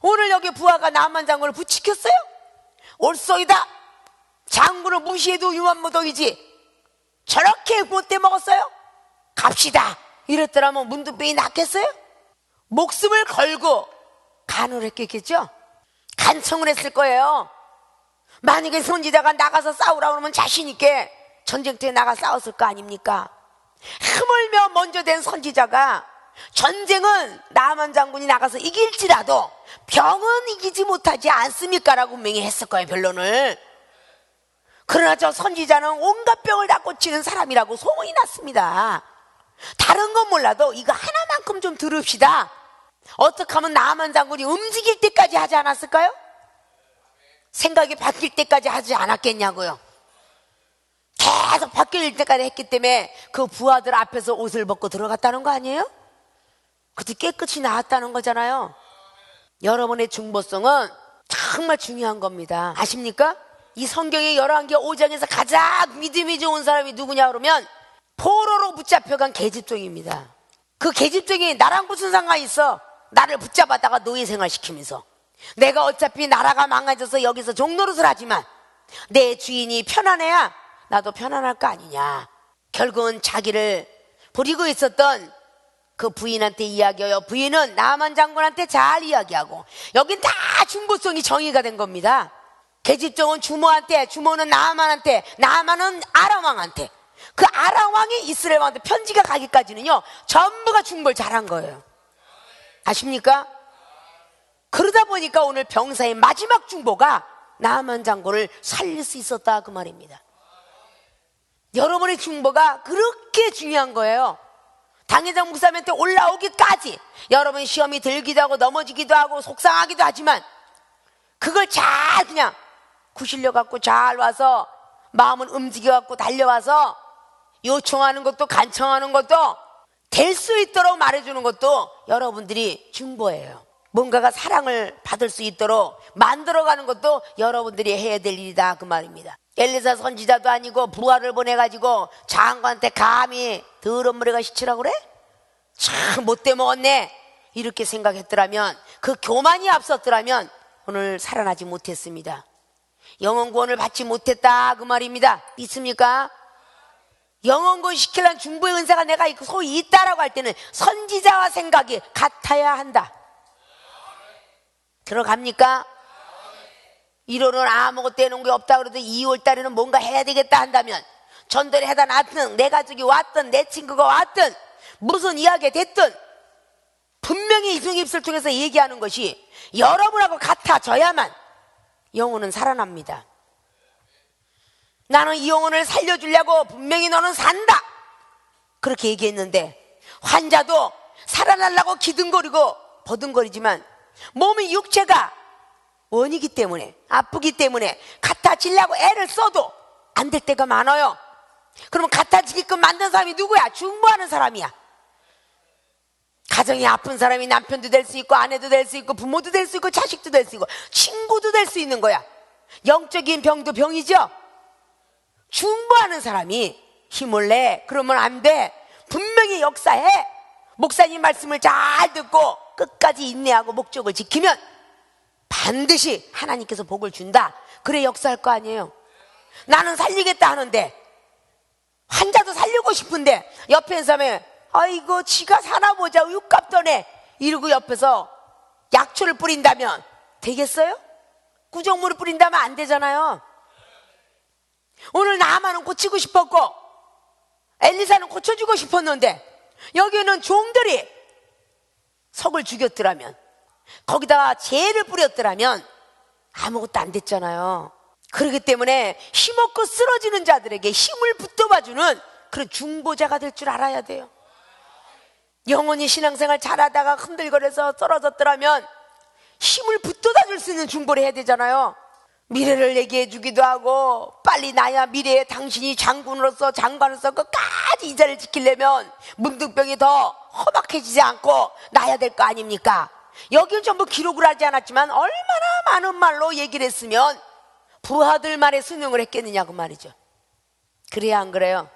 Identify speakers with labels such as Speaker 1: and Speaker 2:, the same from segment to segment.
Speaker 1: 오늘 여기 부하가 나만 장군을 부추겼어요? 옳소이다. 장군을 무시해도 유만무동이지 저렇게 못돼 먹었어요? 갑시다 이랬더라면 문둥병이 낫겠어요? 목숨을 걸고 간호를 했겠죠? 간청을 했을 거예요. 만약에 선지자가 나가서 싸우라고 하면 자신있게 전쟁터에 나가 싸웠을 거 아닙니까? 흐물며 먼저 된 선지자가 전쟁은 나만 장군이 나가서 이길지라도 병은 이기지 못하지 않습니까? 라고 분명히 했을 거예요, 변론을. 그러나 저 선지자는 온갖 병을 다 고치는 사람이라고 소문이 났습니다. 다른 건 몰라도 이거 하나만큼 좀 들읍시다. 어떻게 하면 나만 장군이 움직일 때까지 하지 않았을까요? 생각이 바뀔 때까지 하지 않았겠냐고요. 계속 바뀔 때까지 했기 때문에 그 부하들 앞에서 옷을 벗고 들어갔다는 거 아니에요? 그때 깨끗이 나왔다는 거잖아요. 여러분의 중보성은 정말 중요한 겁니다. 아십니까? 이 성경의 열왕기 5장에서 가장 믿음이 좋은 사람이 누구냐 그러면 포로로 붙잡혀간 계집종입니다. 그 계집종이 나랑 무슨 상관이 있어? 나를 붙잡았다가 노예 생활시키면서 내가 어차피 나라가 망가져서 여기서 종노릇을 하지만 내 주인이 편안해야 나도 편안할 거 아니냐. 결국은 자기를 부리고 있었던 그 부인한테 이야기해요. 부인은 나만 장군한테 잘 이야기하고 여긴 다 중보성이 정의가 된 겁니다. 계집종은 주모한테, 주모는 나만한테, 나만은 아람왕한테, 그 아람왕이 이스라엘 왕한테 편지가 가기까지는요 전부가 중보를 잘한 거예요. 아십니까? 그러다 보니까 오늘 병사의 마지막 중보가 나만 장군을 살릴 수 있었다 그 말입니다. 여러분의 중보가 그렇게 중요한 거예요. 당회장 목사님한테 올라오기까지 여러분 시험이 들기도 하고 넘어지기도 하고 속상하기도 하지만 그걸 잘 그냥 구실려 갖고 잘 와서 마음은 움직여 갖고 달려와서 요청하는 것도 간청하는 것도 될 수 있도록 말해주는 것도 여러분들이 중보예요. 뭔가가 사랑을 받을 수 있도록 만들어가는 것도 여러분들이 해야 될 일이다 그 말입니다. 엘리사 선지자도 아니고 부하를 보내가지고 장관한테 감히 더러운 머리가 시치라고 그래? 참 못돼 먹었네 이렇게 생각했더라면, 그 교만이 앞섰더라면 오늘 살아나지 못했습니다. 영혼 구원을 받지 못했다 그 말입니다. 믿습니까? 영혼 구원 시키려는 중보의 은사가 내가 소위 있다라고 할 때는 선지자와 생각이 같아야 한다. 들어갑니까? 1월은 아무것도 해놓은 게 없다 그래도 2월달에는 뭔가 해야 되겠다 한다면 전도를 해다 놨든 내 가족이 왔든 내 친구가 왔든 무슨 이야기가 됐든 분명히 이승입술 통해서 얘기하는 것이 여러분하고 같아져야만 영혼은 살아납니다. 나는 이 영혼을 살려주려고 분명히 너는 산다 그렇게 얘기했는데 환자도 살아나려고 기둥거리고 버둥거리지만 몸의 육체가 원이기 때문에 아프기 때문에 같아지려고 애를 써도 안 될 때가 많아요. 그러면 같아지게끔 만든 사람이 누구야? 중보하는 사람이야. 가정이 아픈 사람이 남편도 될 수 있고 아내도 될 수 있고 부모도 될 수 있고 자식도 될 수 있고 친구도 될 수 있는 거야. 영적인 병도 병이죠. 중보하는 사람이 힘을 내. 그러면 안 돼. 분명히 역사해. 목사님 말씀을 잘 듣고 끝까지 인내하고 목적을 지키면 반드시 하나님께서 복을 준다. 그래 역사할 거 아니에요. 나는 살리겠다 하는데 환자도 살리고 싶은데 옆에 있는 사람이 아이고 지가 사나 보자 육값도 내 이러고 옆에서 약초를 뿌린다면 되겠어요? 구정물을 뿌린다면 안 되잖아요. 오늘 나만은 고치고 싶었고 엘리사는 고쳐주고 싶었는데 여기는 종들이 석을 죽였더라면 거기다가 재를 뿌렸더라면 아무것도 안 됐잖아요. 그렇기 때문에 힘없고 쓰러지는 자들에게 힘을 붙어봐주는 그런 중보자가 될 줄 알아야 돼요. 영원히 신앙생활 잘하다가 흔들거려서 떨어졌더라면 힘을 붙어다 줄 수 있는 중보를 해야 되잖아요. 미래를 얘기해 주기도 하고 빨리 나야 미래에 당신이 장군으로서 장관으로서 끝까지 이 자리를 지키려면 문둥병이 더 험악해지지 않고 나야 될 거 아닙니까? 여기는 전부 기록을 하지 않았지만 얼마나 많은 말로 얘기를 했으면 부하들 말에 순응을 했겠느냐고 말이죠. 그래야 안 그래요?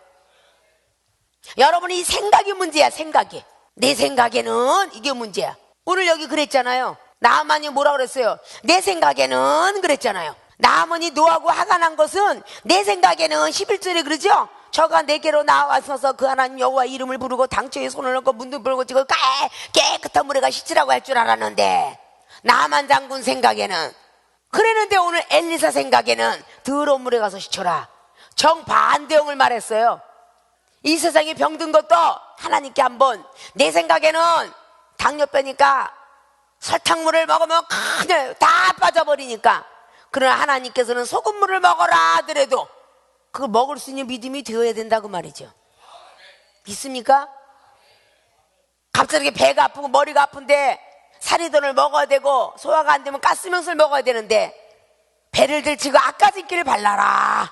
Speaker 1: 여러분이 생각이 문제야. 생각이 내 생각에는 이게 문제야. 오늘 여기 그랬잖아요. 나아만이 뭐라 그랬어요? 내 생각에는 그랬잖아요. 나아만이 노하고 화가 난 것은 내 생각에는 11절에 그러죠? 저가 내게로 나와서서 그 하나님 여호와 이름을 부르고 당초에 손을 얹고 문도 불고 지고 깨끗한 물에가 씻으라고 할 줄 알았는데, 나아만 장군 생각에는 그랬는데 오늘 엘리사 생각에는 더러운 물에 가서 씻어라. 정반대형을 말했어요. 이 세상에 병든 것도 하나님께 한번, 내 생각에는 당뇨병이니까 설탕물을 먹으면 그냥 다 빠져버리니까, 그러나 하나님께서는 소금물을 먹어라 하더라도 그걸 먹을 수 있는 믿음이 되어야 된다고 말이죠. 믿습니까? 갑자기 배가 아프고 머리가 아픈데 사리돈을 먹어야 되고, 소화가 안 되면 가스명수를 먹어야 되는데 배를 들치고 아까진기를 발라라.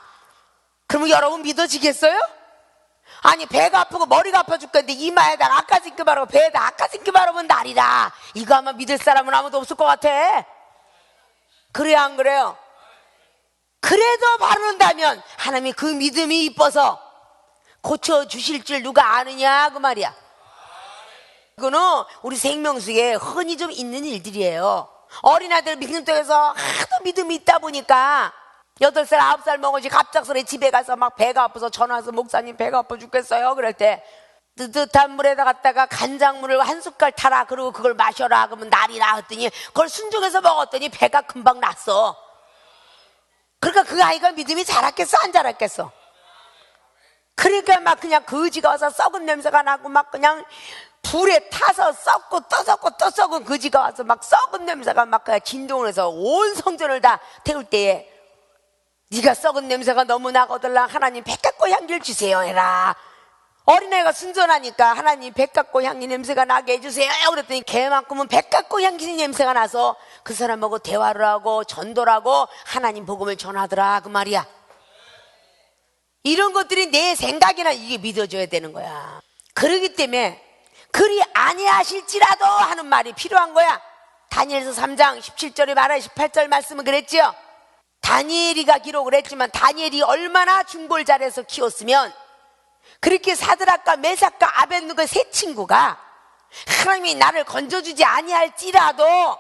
Speaker 1: 그러면 여러분 믿어지겠어요? 아니, 배가 아프고 머리가 아파 죽겠는데 이마에다가 아까진기 바르고 배에다 아까진기 바르면 날이다. 이거 아마 믿을 사람은 아무도 없을 것 같아. 그래야 안 그래요? 그래도 바른다면 하나님이 그 믿음이 이뻐서 고쳐주실 줄 누가 아느냐 그 말이야. 그거는 우리 생명수에 흔히 좀 있는 일들이에요. 어린아이들 믿음속에서 하도 믿음이 있다 보니까 8살 9살 먹은지 갑작스레 집에 가서 막 배가 아파서 전화 와서 목사님 배가 아파 죽겠어요 그럴 때 뜨뜻한 물에다 갖다가 간장물을 한 숟갈 타라, 그리고 그걸 마셔라 그러면 날이라 했더니 그걸 순종해서 먹었더니 배가 금방 났어. 그러니까 그 아이가 믿음이 자랐겠어 안 자랐겠어? 그러니까 막 그냥 거지가 와서 썩은 냄새가 나고 막 그냥 불에 타서 썩고 또 썩고 또 썩은 거지가 와서 막 썩은 냄새가 막 그냥 진동을 해서 온 성전을 다 태울 때에 네가 썩은 냄새가 너무 나거들라 하나님 백합꽃 향기를 주세요 해라. 어린애가 순전하니까 하나님 백합꽃 향기 냄새가 나게 해주세요 그랬더니 걔만큼은 백합꽃 향기 냄새가 나서 그 사람하고 대화를 하고 전도를 하고 하나님 복음을 전하더라 그 말이야. 이런 것들이 내 생각이나 이게 믿어줘야 되는 거야. 그러기 때문에 그리 아니하실지라도 하는 말이 필요한 거야. 다니엘서 3장 17절에 말하여 18절 말씀은 그랬죠. 다니엘이가 기록을 했지만 다니엘이 얼마나 중보를 잘해서 키웠으면 그렇게 사드락과 메삭과 아벳느고 세 친구가 하나님이 나를 건져주지 아니할지라도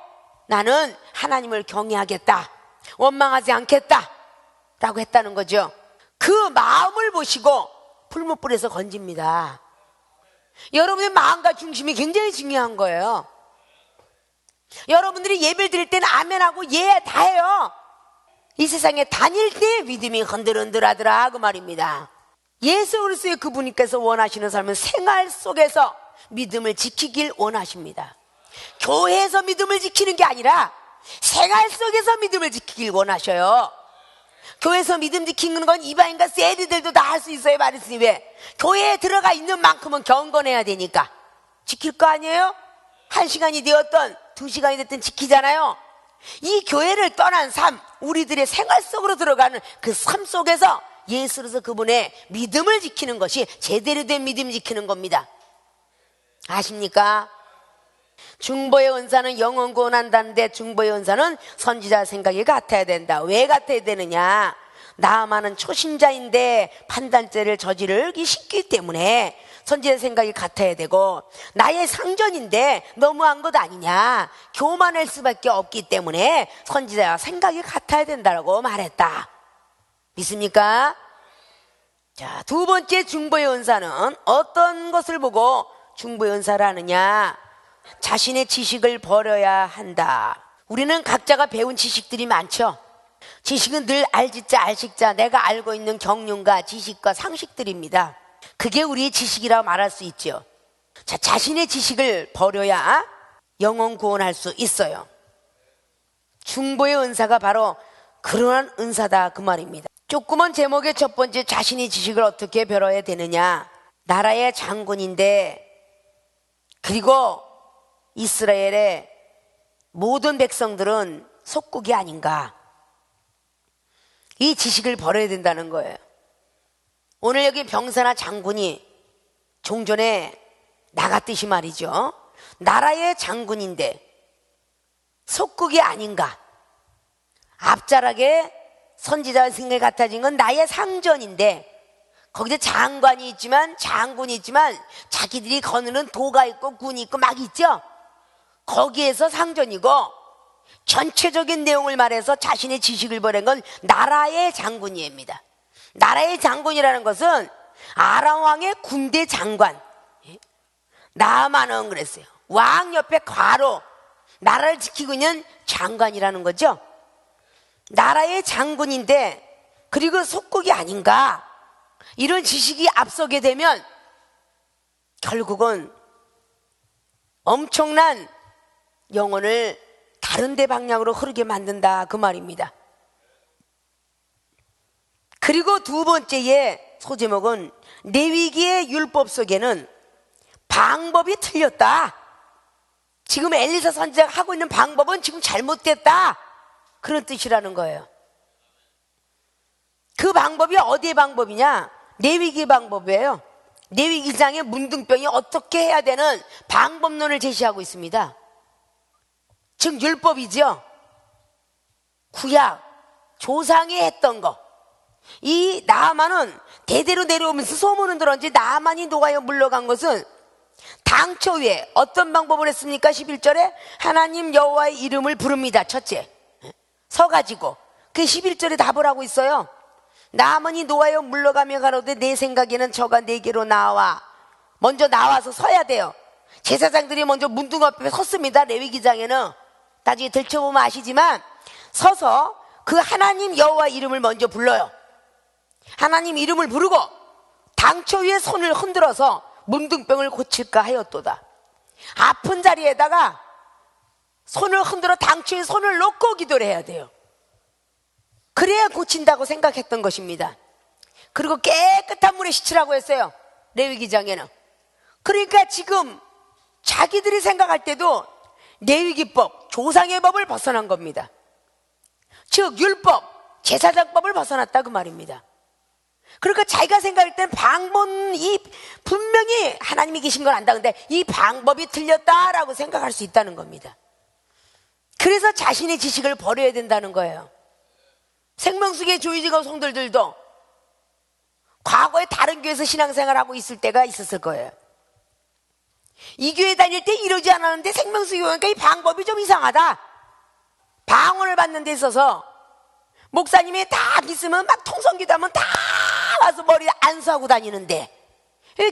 Speaker 1: 나는 하나님을 경외하겠다, 원망하지 않겠다 라고 했다는 거죠. 그 마음을 보시고 풀무불에서 건집니다. 여러분의 마음과 중심이 굉장히 중요한 거예요. 여러분들이 예배를 드릴 때는 아멘하고 예 다 해요. 이 세상에 다닐 때 믿음이 흔들흔들하더라 그 말입니다. 예수 그리스도의 그분께서 원하시는 삶은 생활 속에서 믿음을 지키길 원하십니다. 교회에서 믿음을 지키는 게 아니라 생활 속에서 믿음을 지키길 원하셔요. 교회에서 믿음 지키는 건 이방인과 세리들도 다 할 수 있어요 말했으니 왜? 교회에 들어가 있는 만큼은 경건해야 되니까 지킬 거 아니에요? 1시간이 되었던 2시간이 됐든 지키잖아요. 이 교회를 떠난 삶, 우리들의 생활 속으로 들어가는 그 삶 속에서 예수로서 그분의 믿음을 지키는 것이 제대로 된 믿음 지키는 겁니다. 아십니까? 중보의 은사는 영원 구원한다는데 중보의 은사는 선지자 생각이 같아야 된다. 왜 같아야 되느냐? 나아만은 초신자인데 판단죄를 저지르기 쉽기 때문에 선지자 생각이 같아야 되고, 나의 상전인데 너무한 것 아니냐, 교만할 수밖에 없기 때문에 선지자와 생각이 같아야 된다고 말했다. 믿습니까? 자, 두 번째 중보의 은사는 어떤 것을 보고 중보의 은사를 하느냐? 자신의 지식을 버려야 한다. 우리는 각자가 배운 지식들이 많죠. 지식은 늘 알지자 알식자, 내가 알고 있는 경륜과 지식과 상식들입니다. 그게 우리의 지식이라고 말할 수 있죠. 자, 자신의 지식을 버려야 영혼 구원할 수 있어요. 중보의 은사가 바로 그러한 은사다 그 말입니다. 조그만 제목의 첫 번째, 자신의 지식을 어떻게 버려야 되느냐? 나라의 장군인데, 그리고 이스라엘의 모든 백성들은 속국이 아닌가, 이 지식을 버려야 된다는 거예요. 오늘 여기 병사나 장군이 종전에 나갔듯이 말이죠, 나라의 장군인데 속국이 아닌가. 앞자락에 선지자의 생각이 같아진 건 나의 상전인데, 거기서 장관이 있지만 장군이 있지만 자기들이 거느는 도가 있고 군이 있고 막 있죠. 거기에서 상전이고 전체적인 내용을 말해서 자신의 지식을 버린 건 나라의 장군이입니다. 나라의 장군이라는 것은 아람 왕의 군대 장관. 나아만은 그랬어요. 왕 옆에 과로 나라를 지키고 있는 장관이라는 거죠. 나라의 장군인데 그리고 속국이 아닌가, 이런 지식이 앞서게 되면 결국은 엄청난 영혼을 다른 데 방향으로 흐르게 만든다, 그 말입니다. 그리고 두 번째의 소제목은 레위기의 율법 속에는 방법이 틀렸다. 지금 엘리사 선지자가 하고 있는 방법은 지금 잘못됐다, 그런 뜻이라는 거예요. 그 방법이 어디의 방법이냐? 레위기 방법이에요. 레위기장의 문둥병이 어떻게 해야 되는 방법론을 제시하고 있습니다. 즉 율법이죠. 구약 조상이 했던 거. 이 나아만은 대대로 내려오면서 소문은 들었는지 나아만이 노가에 물러간 것은 당초 위에 어떤 방법을 했습니까? 11절에 하나님 여호와의 이름을 부릅니다. 첫째 서가지고 그 11절에 답을 하고 있어요. 나아만이 노아여 물러가며 가로되 내 생각에는 저가 내게로 나와. 먼저 나와서 서야 돼요. 제사장들이 먼저 문둥 앞에 섰습니다. 레위기장에는 나중에 들춰보면 아시지만 서서 그 하나님 여호와 이름을 먼저 불러요. 하나님 이름을 부르고 당초 위에 손을 흔들어서 문둥병을 고칠까 하였도다. 아픈 자리에다가 손을 흔들어 당초에 손을 놓고 기도를 해야 돼요. 그래야 고친다고 생각했던 것입니다. 그리고 깨끗한 물에 씻으라고 했어요. 레위기장에는. 그러니까 지금 자기들이 생각할 때도 레위기법, 조상의 법을 벗어난 겁니다. 즉 율법, 제사장법을 벗어났다, 그 말입니다. 그러니까 자기가 생각할 때는 방법이 분명히 하나님이 계신 걸 안다, 근데 이 방법이 틀렸다라고 생각할 수 있다는 겁니다. 그래서 자신의 지식을 버려야 된다는 거예요. 생명수계 조이지가 성들들도 과거에 다른 교회에서 신앙생활하고 있을 때가 있었을 거예요. 이 교회 다닐 때 이러지 않았는데 생명수계 오니까 이 방법이 좀 이상하다. 방언을 받는 데 있어서 목사님이 딱 있으면 막 통성기도 하면 다 와서 머리 안수하고 다니는데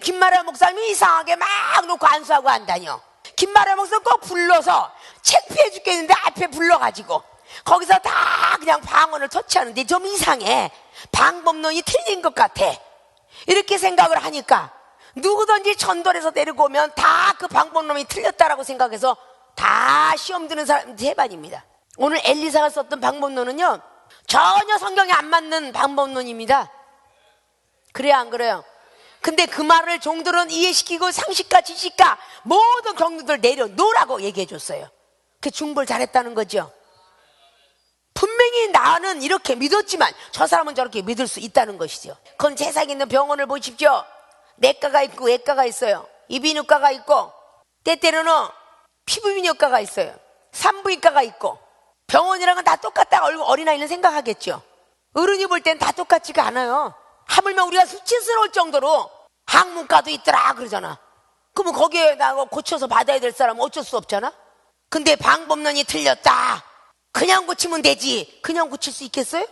Speaker 1: 김마라 목사님이 이상하게 막 놓고 안수하고 안 다녀. 김마라 목사님 꼭 불러서 창피해 죽겠는데 앞에 불러가지고 거기서 다 그냥 방언을 터치하는데 좀 이상해. 방법론이 틀린 것 같아. 이렇게 생각을 하니까 누구든지 전도해서 데리고 오면 다 그 방법론이 틀렸다라고 생각해서 다 시험 드는 사람이 대반입니다. 오늘 엘리사가 썼던 방법론은요 전혀 성경에 안 맞는 방법론입니다. 그래요, 안 그래요? 근데 그 말을 종들은 이해시키고 상식과 지식과 모든 경륜들 내려놓으라고 얘기해 줬어요. 그 중보를 잘했다는 거죠. 분명히 나는 이렇게 믿었지만 저 사람은 저렇게 믿을 수 있다는 것이죠. 그건 세상에 있는 병원을 보십시오. 내과가 있고 외과가 있어요. 이비인후과가 있고 때때로는 피부비뇨과가 있어요. 산부인과가 있고. 병원이란 건 다 똑같다 어린아이는 생각하겠죠. 어른이 볼 땐 다 똑같지가 않아요. 하물며 우리가 수치스러울 정도로 학문과도 있더라 그러잖아. 그러면 거기에 나가 고쳐서 받아야 될 사람은 어쩔 수 없잖아. 근데 방법론이 틀렸다, 그냥 고치면 되지. 그냥 고칠 수 있겠어요?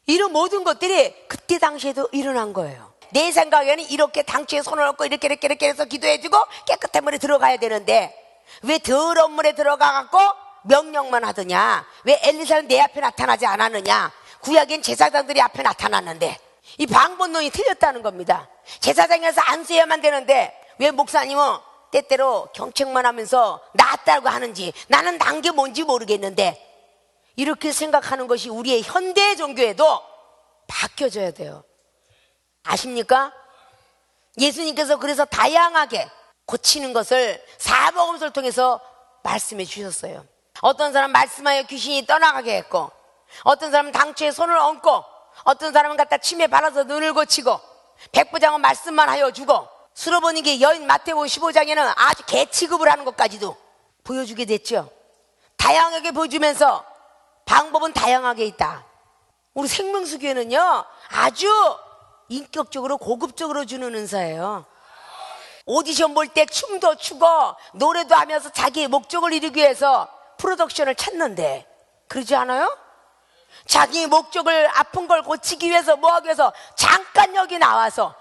Speaker 1: 이런 모든 것들이 그때 당시에도 일어난 거예요. 내 생각에는 이렇게 당초에 손을 얹고 이렇게 해서 기도해주고 깨끗한 물에 들어가야 되는데 왜 더러운 물에 들어가갖고 명령만 하더냐? 왜 엘리사는 내 앞에 나타나지 않았느냐? 구약엔 제사장들이 앞에 나타났는데 이 방법론이 틀렸다는 겁니다. 제사장에서 안수해야만 되는데 왜 목사님은 때때로 경책만 하면서 낫다고 하는지 나는 난 게 뭔지 모르겠는데, 이렇게 생각하는 것이 우리의 현대 종교에도 바뀌어져야 돼요. 아십니까? 예수님께서 그래서 다양하게 고치는 것을 사복음서를 통해서 말씀해 주셨어요. 어떤 사람 말씀하여 귀신이 떠나가게 했고, 어떤 사람은 당초에 손을 얹고, 어떤 사람은 갖다 침에 발라서 눈을 고치고, 백부장은 말씀만 하여 주고, 수로보니게 여인 마태복음 15장에는 아주 개 취급을 하는 것까지도 보여주게 됐죠. 다양하게 보여주면서 방법은 다양하게 있다. 우리 생명수교회는요 아주 인격적으로 고급적으로 주는 은사예요. 오디션 볼 때 춤도 추고 노래도 하면서 자기의 목적을 이루기 위해서 프로덕션을 찾는데 그러지 않아요? 자기 목적을 아픈 걸 고치기 위해서 뭐하기 위해서 잠깐 여기 나와서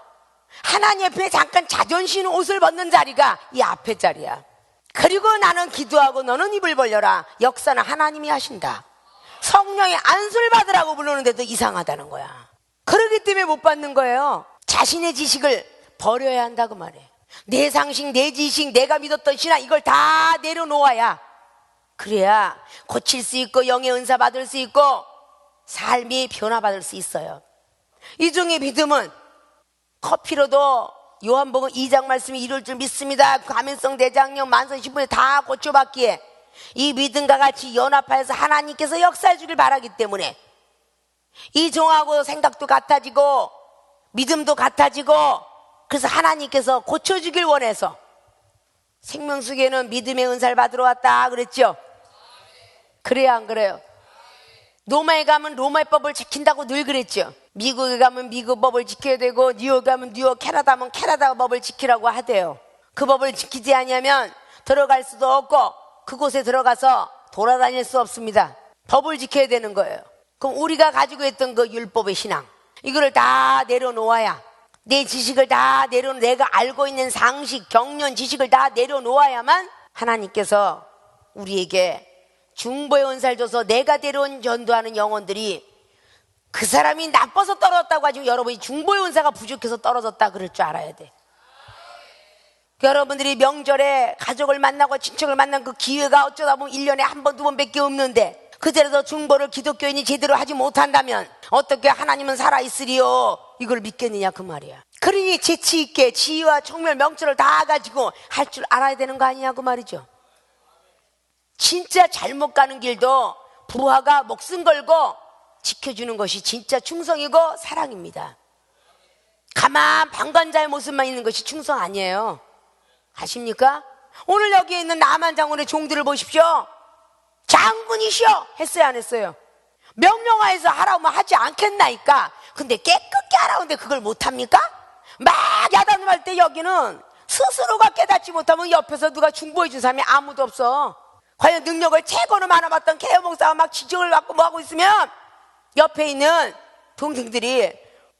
Speaker 1: 하나님 앞에 잠깐 자존심 옷을 벗는 자리가 이 앞에 자리야. 그리고 나는 기도하고 너는 입을 벌려라. 역사는 하나님이 하신다. 성령의 안수를 받으라고 부르는데도 이상하다는 거야. 그러기 때문에 못 받는 거예요. 자신의 지식을 버려야 한다고 말해. 내 상식, 내 지식, 내가 믿었던 신앙 이걸 다 내려놓아야 그래야 고칠 수 있고 영의 은사 받을 수 있고 삶이 변화받을 수 있어요. 이 중에 믿음은 커피로도 요한복음 2장 말씀이 이룰 줄 믿습니다. 가면성 대장염 만성 신분에 다 고쳐받기에 이 믿음과 같이 연합하여서 하나님께서 역사해 주길 바라기 때문에 이 종하고 생각도 같아지고 믿음도 같아지고 그래서 하나님께서 고쳐주길 원해서 생명수계는 믿음의 은사를 받으러 왔다 그랬죠. 그래야 안 그래요? 로마에 가면 로마의 법을 지킨다고 늘 그랬죠. 미국에 가면 미국 법을 지켜야 되고 뉴욕 가면 뉴욕, 캐나다 가면 캐나다 법을 지키라고 하대요. 그 법을 지키지 않으면 들어갈 수도 없고 그곳에 들어가서 돌아다닐 수 없습니다. 법을 지켜야 되는 거예요. 그럼 우리가 가지고 있던 그 율법의 신앙 이거를 다 내려놓아야 내 지식을 다 내가 알고 있는 상식, 경륜, 지식을 다 내려놓아야만 하나님께서 우리에게 중보의 은사를 줘서 내가 데려온 전도하는 영혼들이 그 사람이 나빠서 떨어졌다고 하지만 여러분이 중보의 은사가 부족해서 떨어졌다 그럴 줄 알아야 돼. 여러분들이 명절에 가족을 만나고 친척을 만난 그 기회가 어쩌다 보면 1년에 한 번, 두 번밖에 없는데 그제라도 중보를 기독교인이 제대로 하지 못한다면 어떻게 하나님은 살아있으리요? 이걸 믿겠느냐 그 말이야. 그러니 재치있게 지혜와 총명 명철을 다 가지고 할 줄 알아야 되는 거 아니냐고 말이죠. 진짜 잘못 가는 길도 부하가 목숨 걸고 지켜주는 것이 진짜 충성이고 사랑입니다. 가만 방관자의 모습만 있는 것이 충성 아니에요. 아십니까? 오늘 여기에 있는 남한 장군의 종들을 보십시오. 장군이시여 했어요 안 했어요? 명령하에서 하라고 하지 않겠나이까. 근데 깨끗게 하라는데 그걸 못합니까? 막 야단을 때 여기는 스스로가 깨닫지 못하면 옆에서 누가 중보해 준 사람이 아무도 없어. 과연 능력을 최고로 많아봤던 개혁 목사가 막 지적을 받고 뭐하고 있으면 옆에 있는 동생들이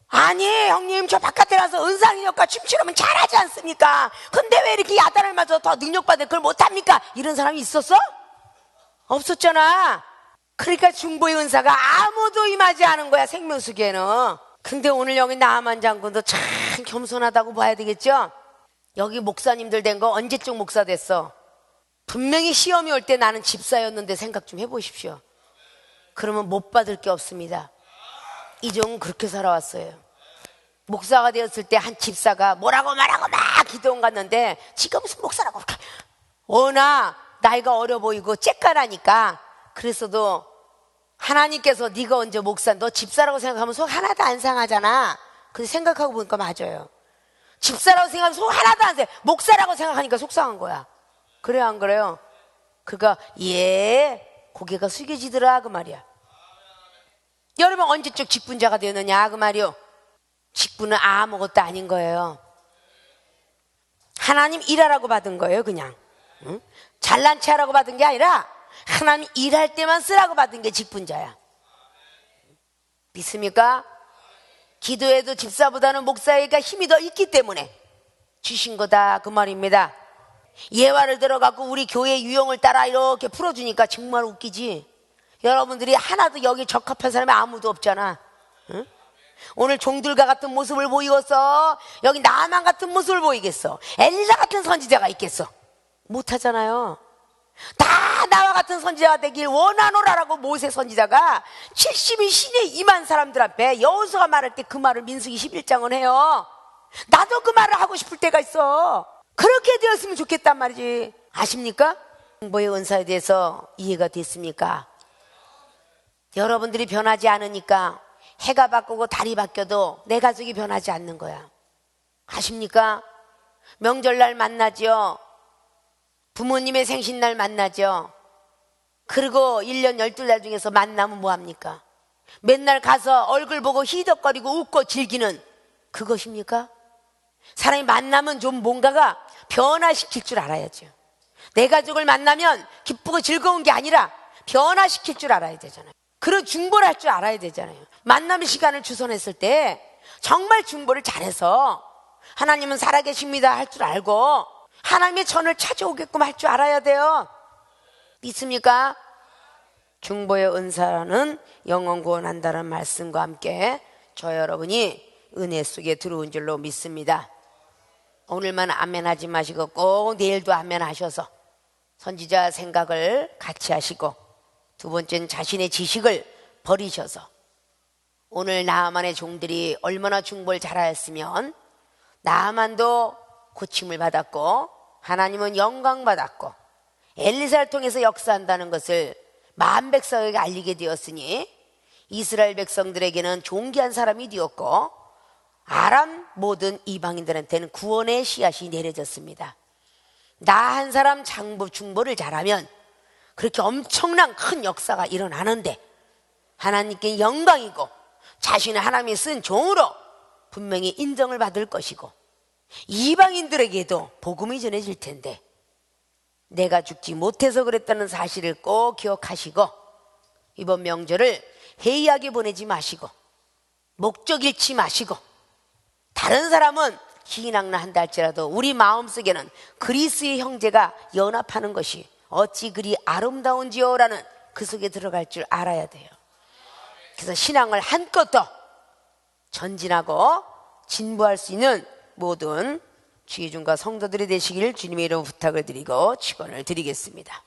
Speaker 1: 아니 형님 저 바깥에 나서 은사능력과 춤추려면 잘하지 않습니까? 근데 왜 이렇게 야단을 맞아서 더 능력받은 그걸 못합니까? 이런 사람이 있었어? 없었잖아. 그러니까 중보의 은사가 아무도 임하지 않은 거야 생명수계에는. 근데 오늘 여기 나만 장군도 참 겸손하다고 봐야 되겠죠? 여기 목사님들 된 거 언제쯤 목사 됐어? 분명히 시험이 올 때 나는 집사였는데 생각 좀 해보십시오. 그러면 못 받을 게 없습니다. 이종은 그렇게 살아왔어요. 목사가 되었을 때 한 집사가 뭐라고 말하고 막 기도원 갔는데 지금 무슨 목사라고 워낙 나이가 어려 보이고 쬐까라니까 그랬어도 하나님께서 네가 언제 목사 너 집사라고 생각하면 속 하나도 안 상하잖아. 근데 생각하고 보니까 맞아요. 집사라고 생각하면 속 하나도 안 상해. 목사라고 생각하니까 속상한 거야. 그래요 안 그래요? 그가 예 고개가 숙여지더라 그 말이야. 여러분 언제적 직분자가 되었느냐 그 말이요. 직분은 아무것도 아닌 거예요. 하나님 일하라고 받은 거예요 그냥. 응? 잘난 체 하라고 받은 게 아니라 하나님 일할 때만 쓰라고 받은 게 직분자야. 믿습니까? 기도해도 집사보다는 목사에게 힘이 더 있기 때문에 주신 거다 그 말입니다. 예화를 들어갖고 우리 교회 유형을 따라 이렇게 풀어주니까 정말 웃기지. 여러분들이 하나도 여기 적합한 사람이 아무도 없잖아. 응? 오늘 종들과 같은 모습을 보이겠어? 여기 나만 같은 모습을 보이겠어? 엘리사 같은 선지자가 있겠어? 못하잖아요. 다 나와 같은 선지자가 되길 원하노라라고 모세 선지자가 70인 신에 임한 사람들 앞에 여호수아가 말할 때 그 말을 민수기 11장은 해요. 나도 그 말을 하고 싶을 때가 있어. 그렇게 되었으면 좋겠단 말이지. 아십니까? 중보의 은사에 대해서 이해가 됐습니까? 여러분들이 변하지 않으니까 해가 바꾸고 달이 바뀌어도 내 가족이 변하지 않는 거야. 아십니까? 명절날 만나죠. 부모님의 생신날 만나죠. 그리고 1년 12달 중에서 만나면 뭐합니까? 맨날 가서 얼굴 보고 희덕거리고 웃고 즐기는 그것입니까? 사람이 만나면 좀 뭔가가 변화시킬 줄 알아야죠. 내 가족을 만나면 기쁘고 즐거운 게 아니라 변화시킬 줄 알아야 되잖아요. 그런 중보를 할 줄 알아야 되잖아요. 만남 시간을 주선했을 때 정말 중보를 잘해서 하나님은 살아계십니다 할 줄 알고 하나님의 전을 찾아오게끔 할 줄 알아야 돼요. 믿습니까? 중보의 은사는 영혼 구원한다는 말씀과 함께 저 여러분이 은혜 속에 들어온 줄로 믿습니다. 오늘만 아멘 하지 마시고 꼭 내일도 아멘 하셔서 선지자 생각을 같이 하시고, 두 번째는 자신의 지식을 버리셔서 오늘 나아만의 종들이 얼마나 중보를 잘하였으면 나아만도 고침을 받았고 하나님은 영광 받았고 엘리사를 통해서 역사한다는 것을 만 백성에게 알리게 되었으니 이스라엘 백성들에게는 존귀한 사람이 되었고 아람 모든 이방인들한테는 구원의 씨앗이 내려졌습니다. 나 한 사람 중보를 잘하면 그렇게 엄청난 큰 역사가 일어나는데 하나님께 영광이고 자신의 하나님이 쓴 종으로 분명히 인정을 받을 것이고 이방인들에게도 복음이 전해질 텐데, 내가 죽지 못해서 그랬다는 사실을 꼭 기억하시고 이번 명절을 해이하게 보내지 마시고 목적 잃지 마시고, 다른 사람은 희낙나 한다 할지라도 우리 마음속에는 그리스의 형제가 연합하는 것이 어찌 그리 아름다운지요 라는 그 속에 들어갈 줄 알아야 돼요. 그래서 신앙을 한껏 더 전진하고 진보할 수 있는 모든 주의중과 성도들이 되시길 주님의 이름으로 부탁을 드리고 축원을 드리겠습니다.